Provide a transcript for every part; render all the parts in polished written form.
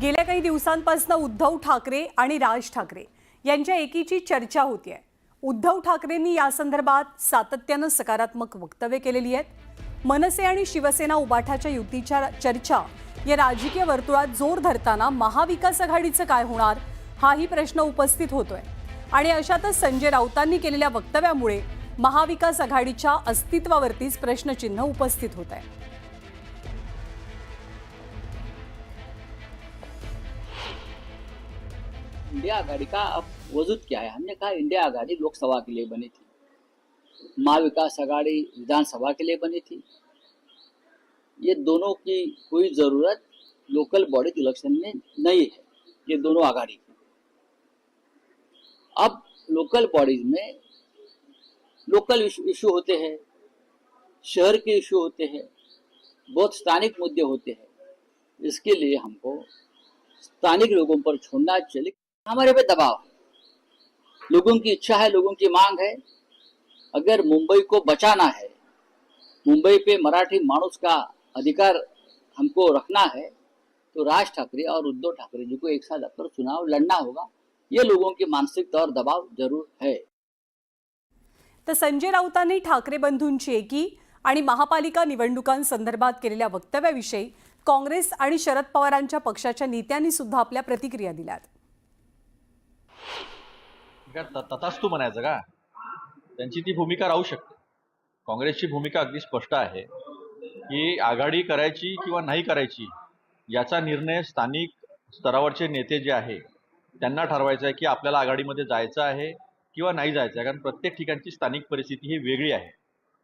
गेल्या काही दिवसांपासून उद्धव ठाकरे आणि राज ठाकरे यांच्या एकीची चर्चा होतीये। उद्धव ठाकरेंनी या संदर्भात सातत्याने सकारात्मक वक्तव्य केलेली आहेत। मनसे आणि शिवसेना उबाठाच्या युतीच्या चर्चा या राजकीय वर्तुळात जोर धरताना महाविकास आघाडीचं काय होणार हाही प्रश्न उपस्थित होतोय। आणि अशातच संजय राऊतांनी केलेल्या वक्तव्यामुळे महाविकास आघाडीच्या अस्तित्वावरतीच प्रश्नचिन्ह उपस्थित होत आहे। इंडिया आघाड़ी का अब वजूद क्या है? हमने कहा इंडिया आघाड़ी लोकसभा के लिए बनी थी, महाविकास आघाड़ी विधानसभा के लिए बनी थी। ये दोनों की कोई जरूरत लोकल बॉडी इलेक्शन में नहीं है, ये दोनों आघाड़ी की। अब लोकल बॉडीज में लोकल इशू होते हैं, शहर के इशू होते हैं, बहुत स्थानिक मुद्दे होते हैं। इसके लिए हमको स्थानिक लोगों पर छोड़ना चाहिए। हमारे पे दबाव है, लोगों की इच्छा है, लोगों की मांग है। अगर मुंबई को बचाना है, मुंबई पे मराठी मानुस का अधिकार हमको रखना है, तो राज ठाकरे और उद्धव ठाकरे जी को एक साथ आकर चुनाव लड़ना होगा। ये लोगों की मानसिकता और दबाव जरूर है। तर संजय राऊतांनी ठाकरे बंधूंची एकी आणि महापालिका निवडणुकांसंदर्भात केलेल्या वक्तव्याविषयी काँग्रेस आणि शरद पवारांच्या पक्षाच्या नेत्यांनी सुद्धा आपल्या प्रतिक्रिया दिल्यात। तथास्तु म्हणायचं का? त्यांची ती भूमिका राहू शकते। काँग्रेसची भूमिका अगदी स्पष्ट आहे की आघाडी करायची किंवा नाही करायची याचा निर्णय स्थानिक स्तरावरचे नेते जे आहे त्यांना ठरवायचा आहे की आपल्याला आघाडीमध्ये जायचं आहे किंवा नाही जायचं आहे। कारण प्रत्येक ठिकाणची स्थानिक परिस्थिती ही वेगळी आहे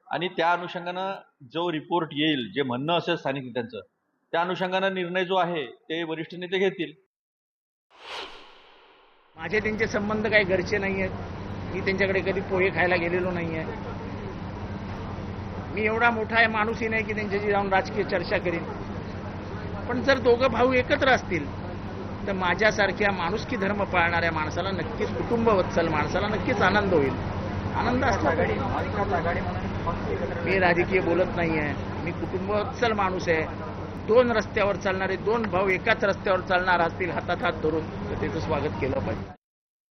आणि त्या अनुषंगानं जो रिपोर्ट येईल, जे म्हणणं असेल स्थानिक नेत्यांचं, त्या अनुषंगानं निर्णय जो आहे ते वरिष्ठ नेते घेतील। माझे त्यांचे संबंध काही घरचे नाही आहेत, मी त्यांच्याकडे कधी पोहे खायला गेलेलो नाही आहे। मी एवढा मोठा आहे माणूसही नाही की त्यांच्याशी जाऊन राजकीय चर्चा करीन। पण जर दोघं भाऊ एकत्र असतील तर माझ्यासारख्या माणुसकी धर्म पाळणाऱ्या माणसाला नक्कीच, कुटुंबवत्सल माणसाला नक्कीच आनंद होईल। आनंद असला मी राजकीय बोलत नाही आहे, मी कुटुंबवत्सल माणूस आहे। दोन रस्त्यावर चालणारे दोन भाऊ एकाच रस्त्यावर चालणार असतील हातात हात धरून तर त्याचं स्वागत केलं पाहिजे।